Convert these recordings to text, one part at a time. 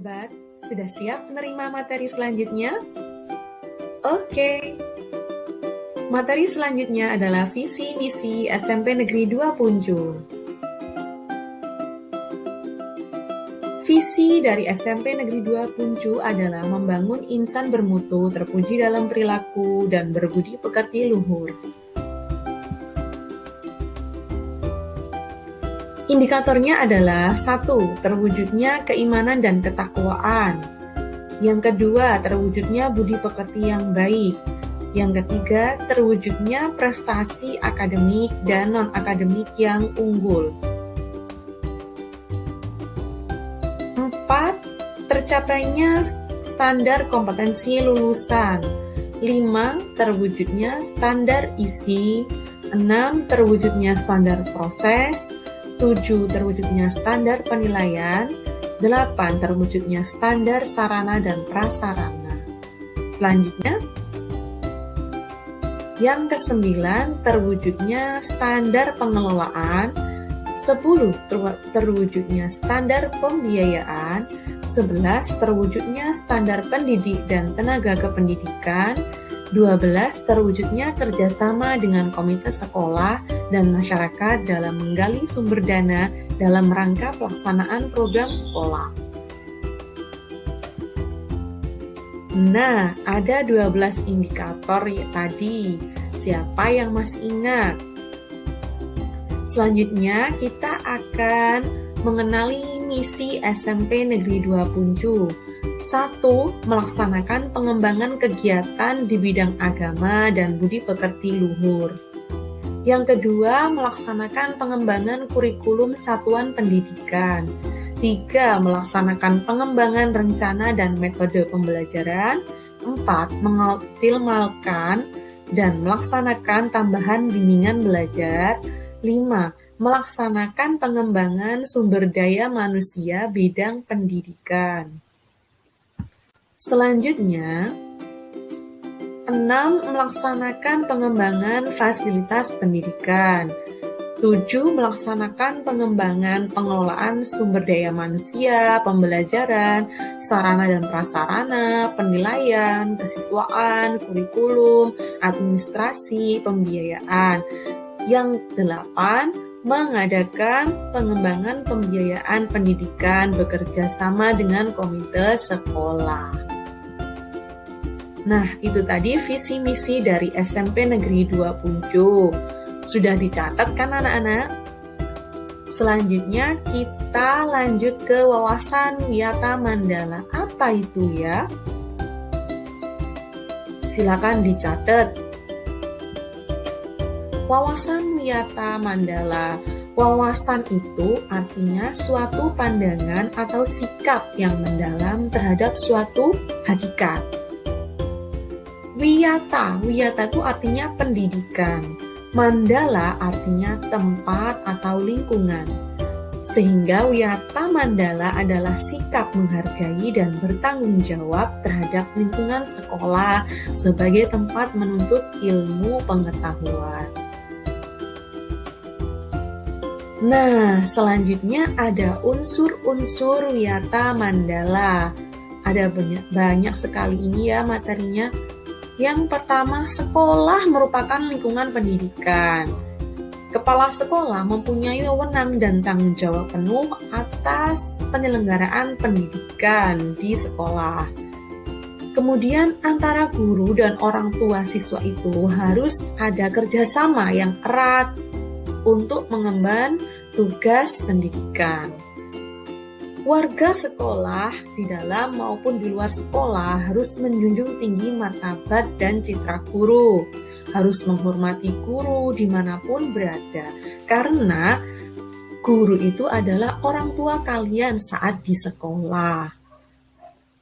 sahabat, sudah siap menerima materi selanjutnya? Oke. Materi selanjutnya adalah visi misi SMP Negeri 2 Punjul. Visi dari SMP Negeri 2 Punjul adalah membangun insan bermutu, terpuji dalam perilaku, dan berbudi pekerti luhur. Indikatornya adalah 1. Terwujudnya keimanan dan ketakwaan. Yang kedua, terwujudnya budi pekerti yang baik. Yang ketiga, terwujudnya prestasi akademik dan non-akademik yang unggul. 4. Tercapainya standar kompetensi lulusan. 5. Terwujudnya standar isi. 6. Terwujudnya standar proses. 7. Terwujudnya standar penilaian. 8. Terwujudnya standar sarana dan prasarana. Selanjutnya, yang ke-9, terwujudnya standar pengelolaan. 10. Terwujudnya standar pembiayaan. 11. Terwujudnya standar pendidik dan tenaga kependidikan. 12. Terwujudnya kerjasama dengan komite sekolah dan masyarakat dalam menggali sumber dana dalam rangka pelaksanaan program sekolah. Nah, ada 12 indikator tadi. Siapa yang masih ingat? Selanjutnya, kita akan mengenali misi SMP Negeri 2 Punjul. 1. Melaksanakan pengembangan kegiatan di bidang agama dan budi pekerti luhur. Yang kedua, melaksanakan pengembangan kurikulum satuan pendidikan. 3. Melaksanakan pengembangan rencana dan metode pembelajaran. 4. Mengoptimalkan dan melaksanakan tambahan bimbingan belajar. 5. Melaksanakan pengembangan sumber daya manusia bidang pendidikan. Selanjutnya, 6. Melaksanakan pengembangan fasilitas pendidikan. 7. Melaksanakan pengembangan pengelolaan sumber daya manusia, pembelajaran, sarana dan prasarana, penilaian, kesiswaan, kurikulum, administrasi, pembiayaan. Yang 8. Mengadakan pengembangan pembiayaan pendidikan bekerja sama dengan komite sekolah. Nah, itu tadi visi misi dari SMP Negeri 2 Punjul. Sudah dicatat kan anak-anak? Selanjutnya kita lanjut ke wawasan wiyata mandala. Apa itu ya? Silakan dicatat. Wawasan wiyata mandala. Wawasan itu artinya suatu pandangan atau sikap yang mendalam terhadap suatu hakikat. Wiyata itu artinya pendidikan. Mandala artinya tempat atau lingkungan. Sehingga wiyata mandala adalah sikap menghargai dan bertanggung jawab terhadap lingkungan sekolah sebagai tempat menuntut ilmu pengetahuan. Nah, selanjutnya ada unsur-unsur wiyata mandala. Ada banyak sekali ini ya materinya. Yang pertama, sekolah merupakan lingkungan pendidikan. Kepala sekolah mempunyai wewenang dan tanggung jawab penuh atas penyelenggaraan pendidikan di sekolah. Kemudian antara guru dan orang tua siswa itu harus ada kerjasama yang erat untuk mengemban tugas pendidikan. Warga sekolah di dalam maupun di luar sekolah harus menjunjung tinggi martabat dan citra guru. Harus menghormati guru dimanapun berada. Karena guru itu adalah orang tua kalian saat di sekolah.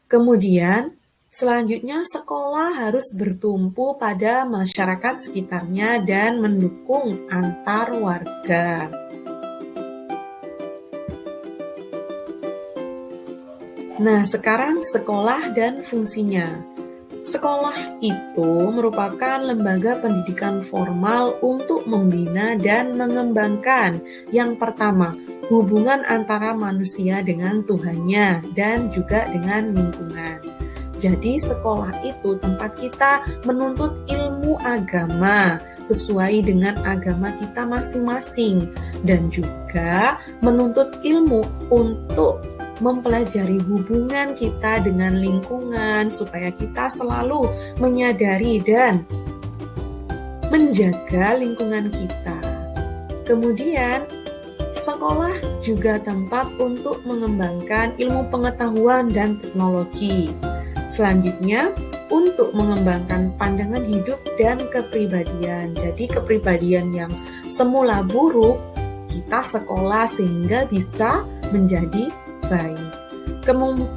Kemudian, selanjutnya sekolah harus bertumpu pada masyarakat sekitarnya dan mendukung antar warga. Nah, sekarang sekolah dan fungsinya. Sekolah itu merupakan lembaga pendidikan formal untuk membina dan mengembangkan yang pertama, hubungan antara manusia dengan Tuhannya dan juga dengan lingkungan. Jadi sekolah itu tempat kita menuntut ilmu agama sesuai dengan agama kita masing-masing dan juga menuntut ilmu untuk mempelajari hubungan kita dengan lingkungan supaya kita selalu menyadari dan menjaga lingkungan kita. Kemudian sekolah juga tempat untuk mengembangkan ilmu pengetahuan dan teknologi. Selanjutnya, untuk mengembangkan pandangan hidup dan kepribadian. Jadi kepribadian yang semula buruk, kita sekolah sehingga bisa menjadi baik.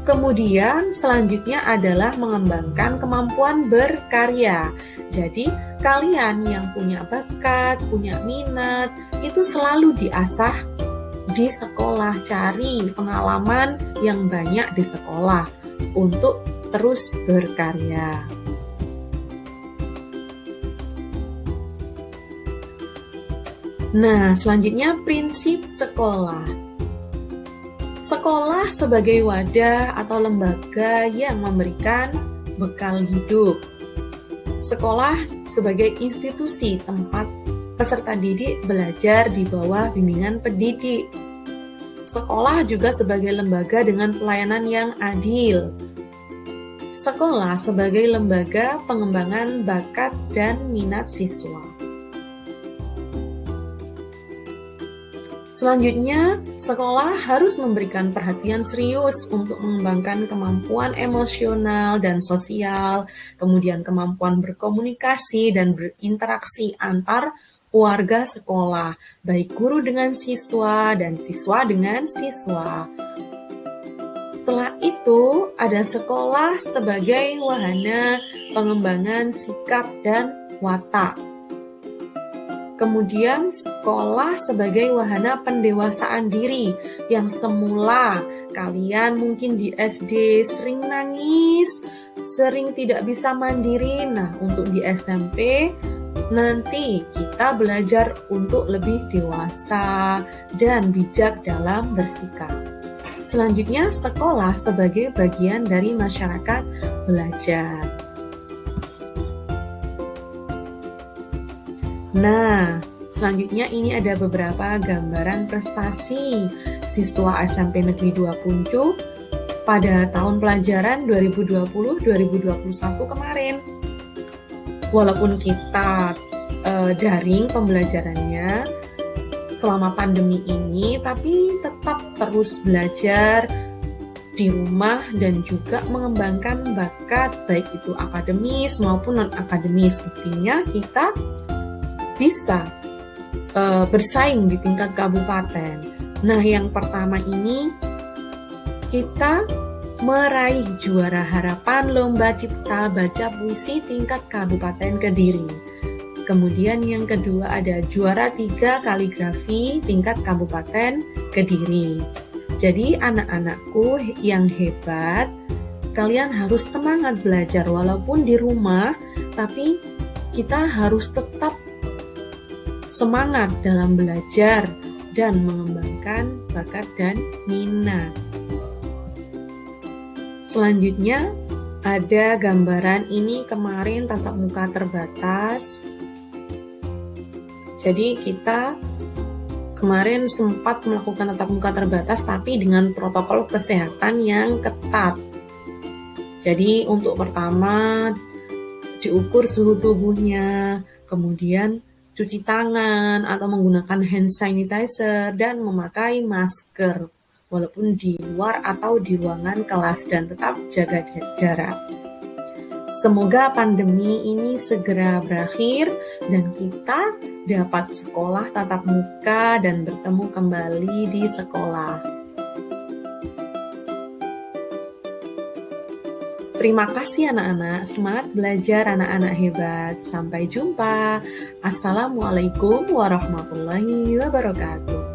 Kemudian selanjutnya adalah mengembangkan kemampuan berkarya. Jadi kalian yang punya bakat, punya minat, itu selalu diasah di sekolah. Cari pengalaman yang banyak di sekolah untuk terus berkarya. Nah, selanjutnya prinsip sekolah. Sekolah sebagai wadah atau lembaga yang memberikan bekal hidup. Sekolah sebagai institusi tempat peserta didik belajar di bawah bimbingan pendidik. Sekolah juga sebagai lembaga dengan pelayanan yang adil. Sekolah sebagai lembaga pengembangan bakat dan minat siswa. Selanjutnya, sekolah harus memberikan perhatian serius untuk mengembangkan kemampuan emosional dan sosial, kemudian kemampuan berkomunikasi dan berinteraksi antar warga sekolah, baik guru dengan siswa dan siswa dengan siswa. Setelah itu, ada sekolah sebagai wahana pengembangan sikap dan watak. Kemudian sekolah sebagai wahana pendewasaan diri yang semula kalian mungkin di SD sering nangis, sering tidak bisa mandiri. Nah, untuk di SMP nanti kita belajar untuk lebih dewasa dan bijak dalam bersikap. Selanjutnya, sekolah sebagai bagian dari masyarakat belajar. Nah, selanjutnya ini ada beberapa gambaran prestasi siswa SMP Negeri 2 Puncuh pada tahun pelajaran 2020-2021 kemarin. Walaupun kita daring pembelajarannya selama pandemi ini, tapi tetap terus belajar di rumah dan juga mengembangkan bakat baik itu akademis maupun non-akademis. Buktinya kita bisa bersaing di tingkat kabupaten. Nah, yang pertama ini kita meraih juara harapan Lomba Cipta Baca Puisi tingkat Kabupaten Kediri. Kemudian yang kedua ada juara 3 kaligrafi tingkat Kabupaten Kediri. Jadi anak-anakku yang hebat, kalian harus semangat belajar walaupun di rumah, tapi kita harus tetap semangat dalam belajar dan mengembangkan bakat dan minat. Selanjutnya ada gambaran ini kemarin tatap muka terbatas. Jadi kita kemarin sempat melakukan tatap muka terbatas tapi dengan protokol kesehatan yang ketat. Jadi untuk pertama diukur suhu tubuhnya, kemudian cuci tangan atau menggunakan hand sanitizer dan memakai masker walaupun di luar atau di ruangan kelas dan tetap jaga jarak. Semoga pandemi ini segera berakhir dan kita dapat sekolah tatap muka dan bertemu kembali di sekolah. Terima kasih anak-anak, semangat belajar anak-anak hebat. Sampai jumpa. Assalamualaikum warahmatullahi wabarakatuh.